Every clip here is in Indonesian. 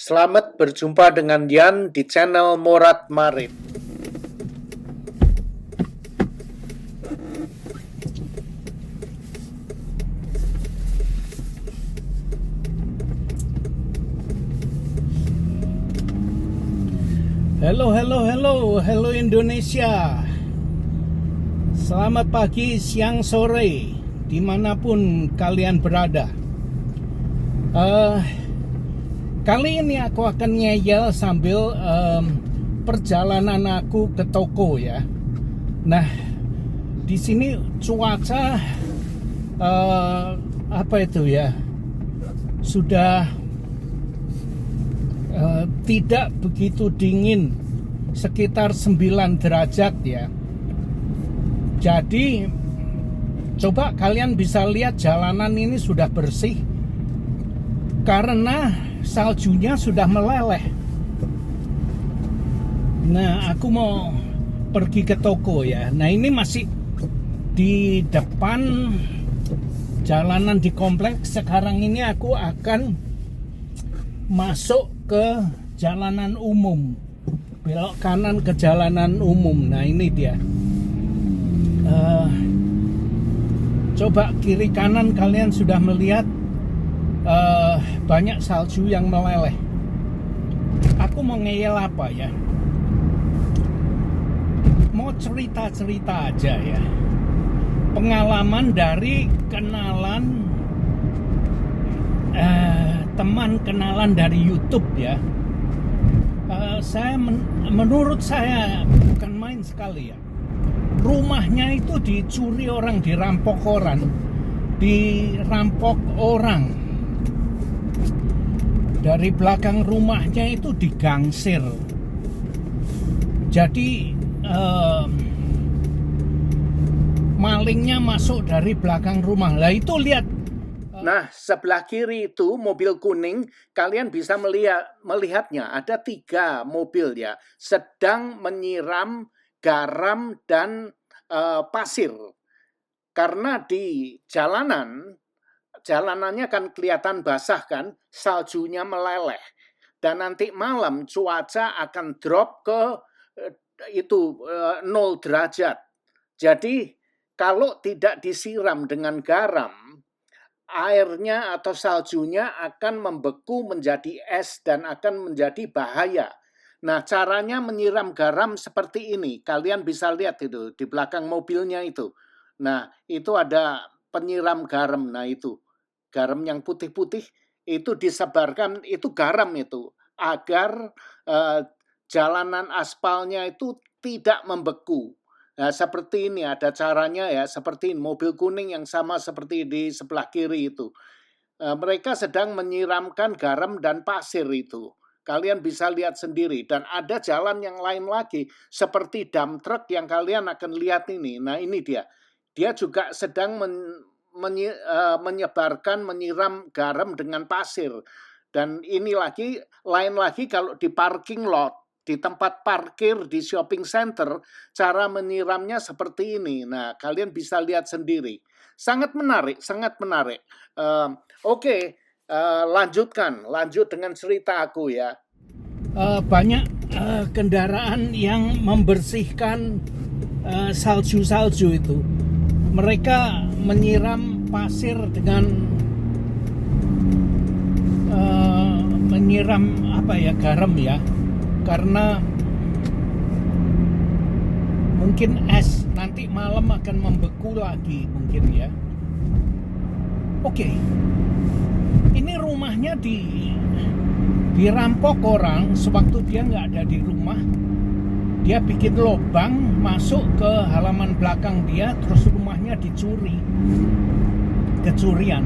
Selamat berjumpa dengan Yan di channel Morat Marit. Hello Indonesia. Selamat pagi, siang, sore, dimanapun kalian berada. Kali ini aku akan ngeyel sambil perjalanan aku ke toko ya. Nah, di sini cuaca sudah tidak begitu dingin, sekitar 9 derajat ya. Jadi coba kalian bisa lihat jalanan ini sudah bersih karena saljunya sudah meleleh. Nah, aku mau pergi ke toko ya. Nah, ini masih di depan jalanan di kompleks. Sekarang ini aku akan masuk ke jalanan umum, belok kanan ke jalanan umum. Nah, ini dia. Coba kiri kanan kalian sudah melihat banyak salju yang meleleh. Aku mau ngeyel apa ya? Mau cerita-cerita aja ya. Pengalaman dari kenalan teman kenalan dari YouTube ya. Menurut saya bukan main sekali ya. Rumahnya itu dicuri orang, dirampok orang. Dari belakang rumahnya itu digangsir. Jadi malingnya masuk dari belakang rumah. Lah itu lihat. Nah, sebelah kiri itu mobil kuning, kalian bisa melihatnya. Ada 3 mobil ya, sedang menyiram garam dan pasir. Karena di jalanannya kan kelihatan basah kan, saljunya meleleh. Dan nanti malam cuaca akan drop ke 0 derajat. Jadi kalau tidak disiram dengan garam, airnya atau saljunya akan membeku menjadi es dan akan menjadi bahaya. Nah, caranya menyiram garam seperti ini. Kalian bisa lihat itu di belakang mobilnya itu. Nah, itu ada penyiram garam. Nah, itu garam yang putih-putih itu disebarkan, itu garam itu agar jalanan aspalnya itu tidak membeku. Nah, seperti ini ada caranya ya, seperti mobil kuning yang sama seperti di sebelah kiri itu. Mereka sedang menyiramkan garam dan pasir itu. Kalian bisa lihat sendiri. Dan ada jalan yang lain lagi, seperti dump truck yang kalian akan lihat ini. Nah, ini dia. Dia juga sedang menyiram garam dengan pasir. Dan ini lain lagi kalau di parking lot, di tempat parkir di shopping center, cara menyiramnya seperti ini. Nah, kalian bisa lihat sendiri. Sangat menarik. Lanjut dengan cerita aku ya. Banyak kendaraan yang membersihkan salju-salju itu. Mereka menyiram pasir dengan garam ya. Karena mungkin es nanti malam akan membeku lagi mungkin ya. Oke. Ini rumahnya dirampok orang sewaktu dia nggak ada di rumah. Dia bikin lubang masuk ke halaman belakang dia, terus rumahnya dicuri. Kecurian.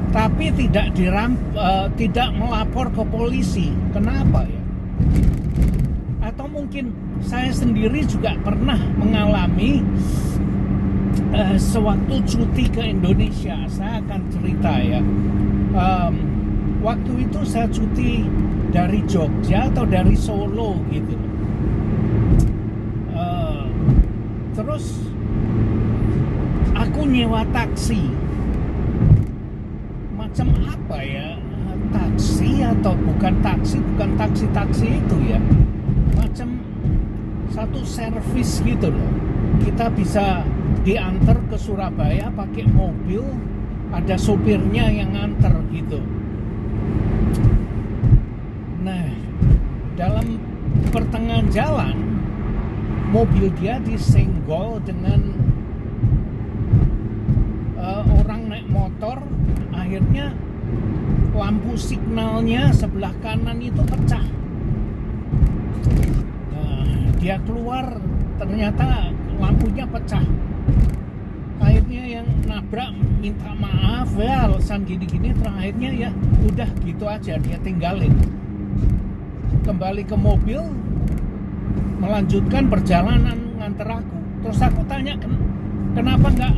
Tapi tidak melapor ke polisi. Kenapa ya? Atau mungkin saya sendiri juga pernah mengalami sewaktu cuti ke Indonesia. Saya akan cerita ya. Waktu itu saya cuti dari Jogja atau dari Solo gitu. Terus aku nyewa taksi. Macam apa ya? taksi atau bukan taksi itu ya, macam satu servis gitu loh. Kita bisa diantar ke Surabaya pakai mobil, ada sopirnya yang nganter gitu. Nah, dalam pertengahan jalan mobil dia disenggol dengan orang naik motor. Akhirnya lampu signalnya sebelah kanan itu pecah. Dia keluar, ternyata lampunya pecah. Akhirnya yang nabrak minta maaf ya, alasan gini-gini. Terakhirnya ya udah gitu aja, dia tinggalin, kembali ke mobil, melanjutkan perjalanan nganter aku. Terus aku tanya, kenapa nggak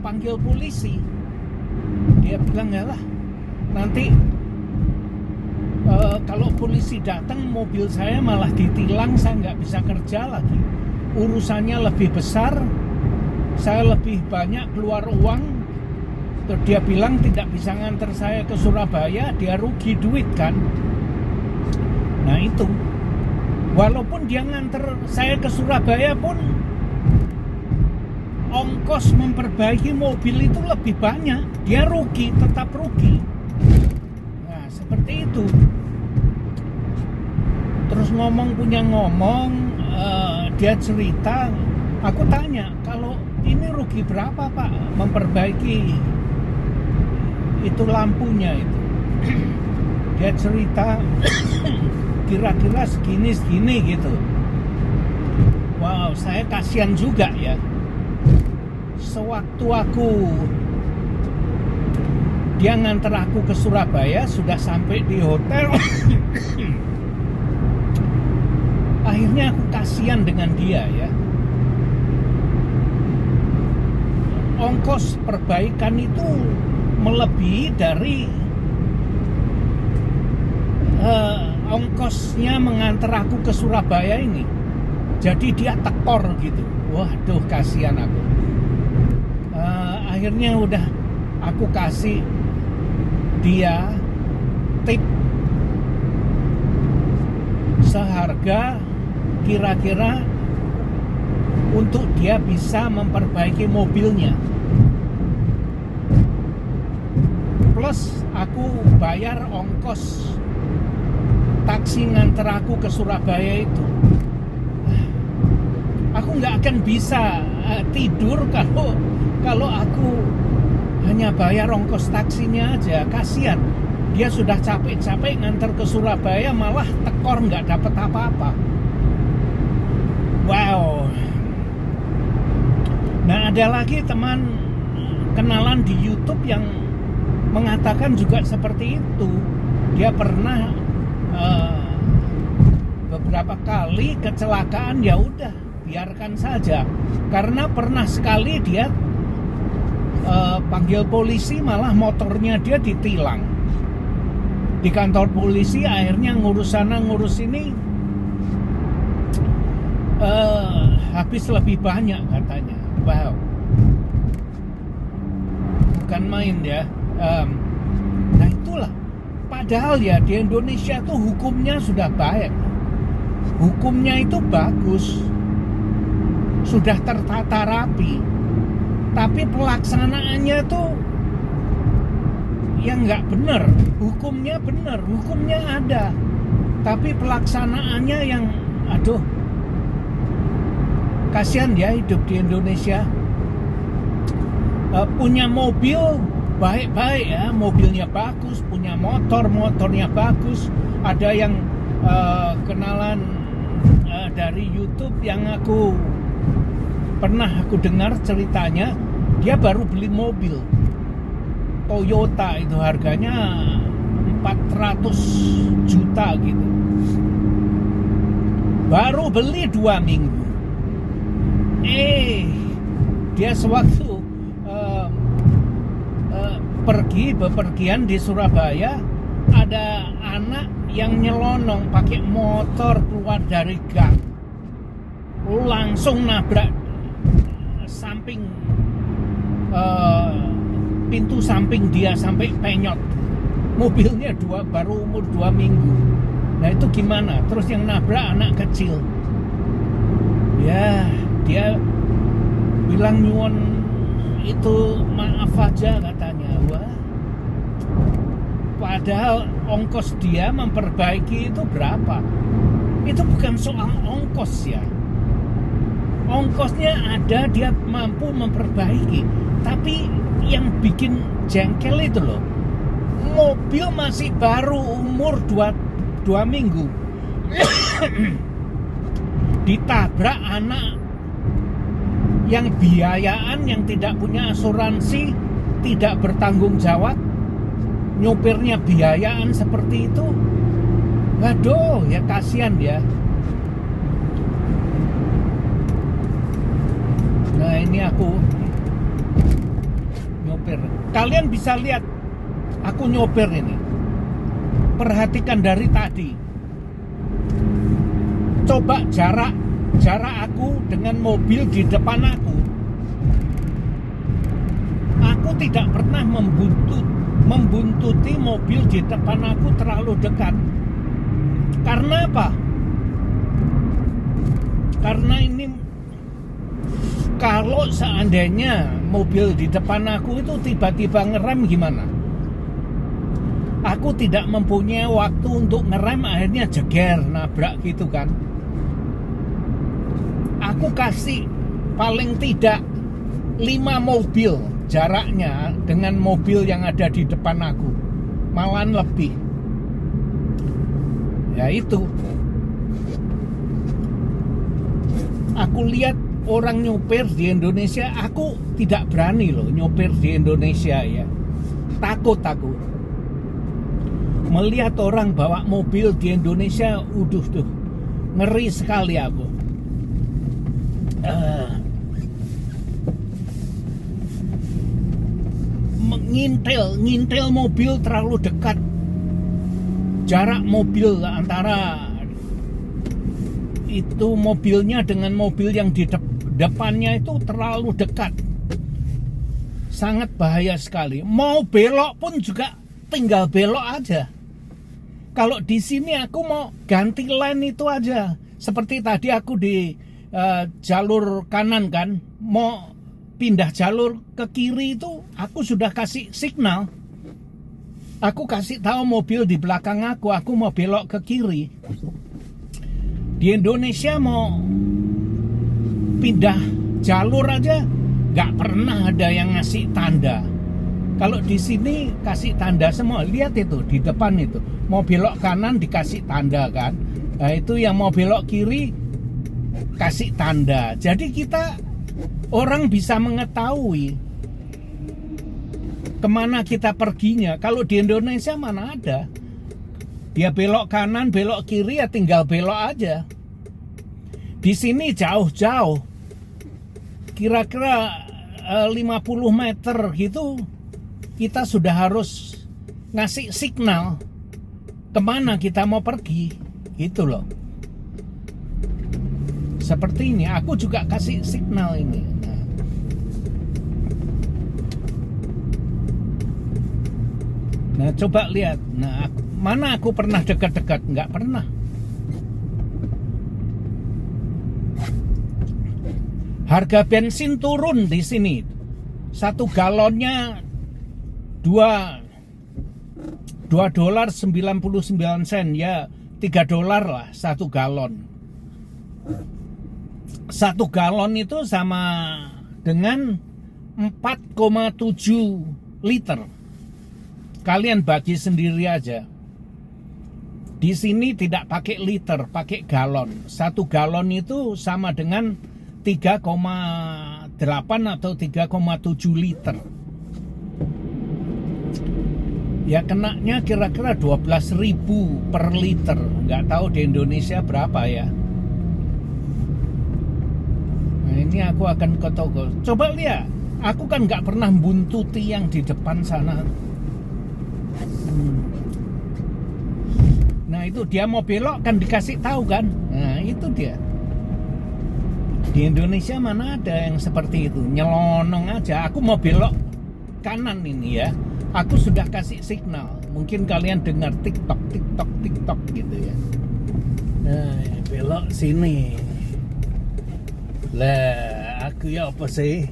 panggil polisi? Dia bilang, ya lah, nanti kalau polisi datang mobil saya malah ditilang, saya nggak bisa kerja lagi, urusannya lebih besar, saya lebih banyak keluar uang. Terus dia bilang tidak bisa nganter saya ke Surabaya, dia rugi duit kan. Nah itu, walaupun dia nganter saya ke Surabaya pun ongkos memperbaiki mobil itu lebih banyak, dia rugi, tetap rugi. Nah seperti itu. Terus punya ngomong, dia cerita, aku tanya, kalau ini rugi berapa Pak memperbaiki itu lampunya itu? Dia cerita kira-kira segini gitu. Wow, saya kasihan juga ya. Sewaktu dia nganter aku ke Surabaya, sudah sampai di hotel. Akhirnya aku kasihan dengan dia ya. Ongkos perbaikan itu melebihi dari ongkosnya mengantar aku ke Surabaya ini. Jadi dia tekor gitu. Waduh, kasihan aku. Akhirnya udah aku kasih dia tip seharga kira-kira untuk dia bisa memperbaiki mobilnya. Plus aku bayar ongkos taksi nganter aku ke Surabaya itu. Aku nggak akan bisa tidur kalau aku hanya bayar ongkos taksinya aja. Kasihan, dia sudah capek-capek nganter ke Surabaya, malah tekor nggak dapat apa-apa. Wow. Nah ada lagi teman kenalan di YouTube yang mengatakan juga seperti itu. Dia pernah beberapa kali kecelakaan, ya udah biarkan saja. Karena pernah sekali dia panggil polisi, malah motornya dia ditilang. Di kantor polisi akhirnya ngurus sana ngurus ini, habis lebih banyak katanya. Wow, bukan main ya. Nah itulah, padahal ya di Indonesia tuh hukumnya sudah baik, hukumnya itu bagus, sudah tertata rapi, tapi pelaksanaannya tuh yang nggak benar. Hukumnya benar, hukumnya ada, tapi pelaksanaannya yang aduh, kasihan ya hidup di Indonesia. Punya mobil baik-baik ya, mobilnya bagus, punya motornya bagus. Ada yang kenalan dari YouTube yang pernah aku dengar ceritanya, dia baru beli mobil Toyota, itu harganya 400 juta gitu, baru beli 2 minggu. Dia sewaktu pergi bepergian di Surabaya, ada anak yang nyelonong pakai motor keluar dari gang, langsung nabrak samping pintu samping dia sampai penyot. Mobilnya baru umur 2 minggu. Nah itu gimana? Terus yang nabrak anak kecil. Ya, dia bilang nyuwun itu maaf aja katanya. Wah. Padahal ongkos dia memperbaiki itu berapa? Itu bukan soal ongkos ya. Ongkosnya ada, dia mampu memperbaiki. Tapi yang bikin jengkel itu loh, mobil masih baru umur 2 minggu ditabrak anak yang biayaan, yang tidak punya asuransi, tidak bertanggung jawab, nyopirnya biayaan seperti itu. Waduh, ya kasihan ya. Nah ini aku nyopir. Kalian bisa lihat aku nyopir ini. Perhatikan dari tadi. Coba jarak aku dengan mobil di depan aku. Aku tidak pernah membuntuti mobil di depan aku terlalu dekat. Karena apa? Karena ini kalau seandainya mobil di depan aku itu tiba-tiba ngerem gimana? Aku tidak mempunyai waktu untuk ngerem, akhirnya jeger, nabrak gitu kan. Aku kasih paling tidak 5 mobil jaraknya dengan mobil yang ada di depan aku, malahan lebih. Ya itu, aku lihat orang nyopir di Indonesia, aku tidak berani loh nyopir di Indonesia ya. Takut aku melihat orang bawa mobil di Indonesia, tuh ngeri sekali aku. Ngintel mobil terlalu dekat. Jarak mobil antara itu mobilnya dengan mobil yang di depannya itu terlalu dekat. Sangat bahaya sekali. Mau belok pun juga tinggal belok aja. Kalau di sini aku mau ganti lane itu aja. Seperti tadi aku di jalur kanan kan, mau pindah jalur ke kiri itu aku sudah kasih signal. Aku kasih tahu mobil di belakang aku mau belok ke kiri. Di Indonesia mau pindah jalur aja nggak pernah ada yang ngasih tanda. Kalau di sini kasih tanda semua. Lihat itu di depan itu, mau belok kanan dikasih tanda kan. Nah itu yang mau belok kiri kasih tanda. Jadi kita orang bisa mengetahui kemana kita perginya. Kalau di Indonesia mana ada. Dia belok kanan, belok kiri ya tinggal belok aja. Di sini jauh-jauh. Kira-kira 50 meter gitu kita sudah harus ngasih signal kemana kita mau pergi. Gitu loh. Seperti ini, aku juga kasih signal ini. Nah, coba lihat. Nah, mana aku pernah dekat-dekat? Nggak pernah. Harga bensin turun di sini. 1 galonnya $2.99 ya, $3 lah 1 galon. 1 galon itu sama dengan 4,7 liter. Kalian bagi sendiri aja. Di sini tidak pakai liter, pakai galon. 1 galon itu sama dengan 3,8 atau 3,7 liter. Ya kenanya kira-kira 12.000 per liter. Nggak tahu di Indonesia berapa ya. Nah ini aku akan ke toko. Coba lihat, aku kan nggak pernah buntuti yang di depan sana. Nah itu dia mau belok kan dikasih tahu kan. Nah itu dia. Di Indonesia mana ada yang seperti itu, nyelonong aja. Aku mau belok kanan ini ya. Aku sudah kasih signal. Mungkin kalian dengar tiktok tiktok tiktok gitu ya. Nah, belok sini. Lah, aku ya apa sih?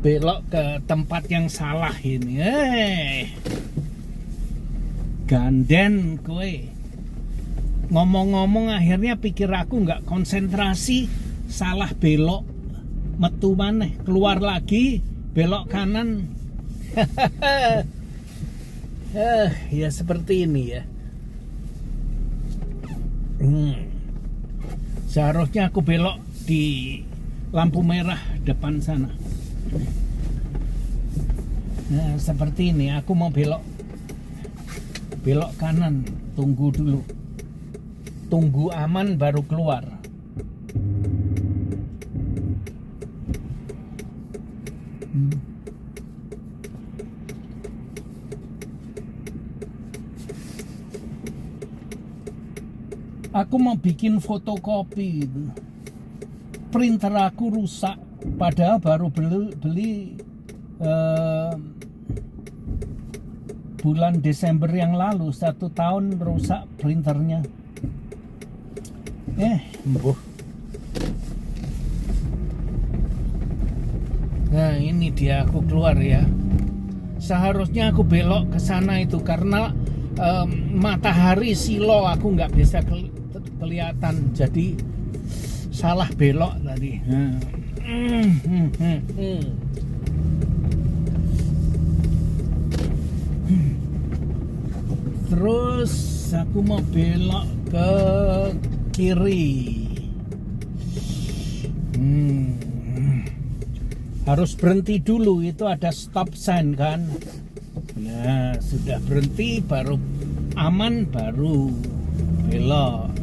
Belok ke tempat yang salah ini. Ganden kowe. Ngomong-ngomong akhirnya pikir aku nggak konsentrasi, salah belok, metu maneh, keluar lagi, belok kanan. Ya seperti ini ya. Seharusnya aku belok di lampu merah depan sana. Nah, seperti ini aku mau belok kanan, tunggu dulu. Tunggu aman baru keluar. Aku mau bikin fotokopi itu. Printer aku rusak, padahal baru beli bulan Desember yang lalu. 1 tahun rusak printernya. Embuh. Nah ini dia aku keluar ya. Seharusnya aku belok ke sana itu karena matahari silo aku nggak bisa kelihatan, jadi salah belok tadi. Terus aku mau belok ke kiri. Harus berhenti dulu, itu ada stop sign kan. Nah sudah berhenti baru aman baru belok.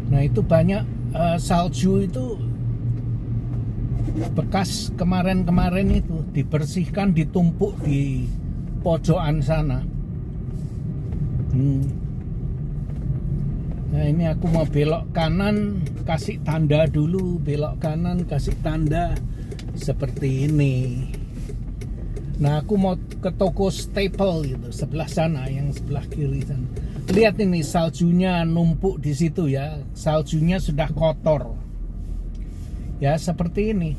Nah itu banyak salju itu bekas kemarin itu dibersihkan, ditumpuk di pojokan sana. Nah ini aku mau belok kanan, kasih tanda dulu, belok kanan kasih tanda seperti ini. Nah aku mau ke toko Staple gitu, sebelah sana, yang sebelah kiri sana. Lihat ini saljunya numpuk di situ ya, saljunya sudah kotor. Ya seperti ini.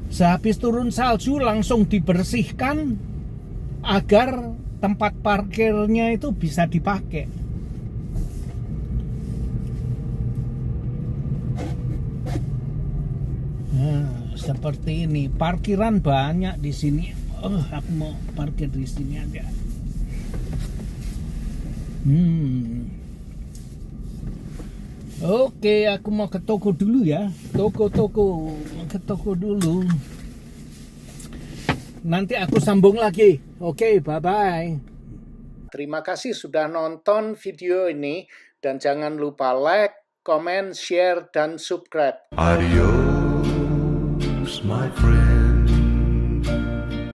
Sehabis turun salju langsung dibersihkan agar tempat parkirnya itu bisa dipakai. Nah, seperti ini. Parkiran banyak di sini. Aku mau parkir di sini aja. Oke, aku mau ke toko dulu ya. Ke toko dulu. Nanti aku sambung lagi. Oke, bye-bye. Terima kasih sudah nonton video ini dan jangan lupa like, comment, share, dan subscribe. Adios, my friend.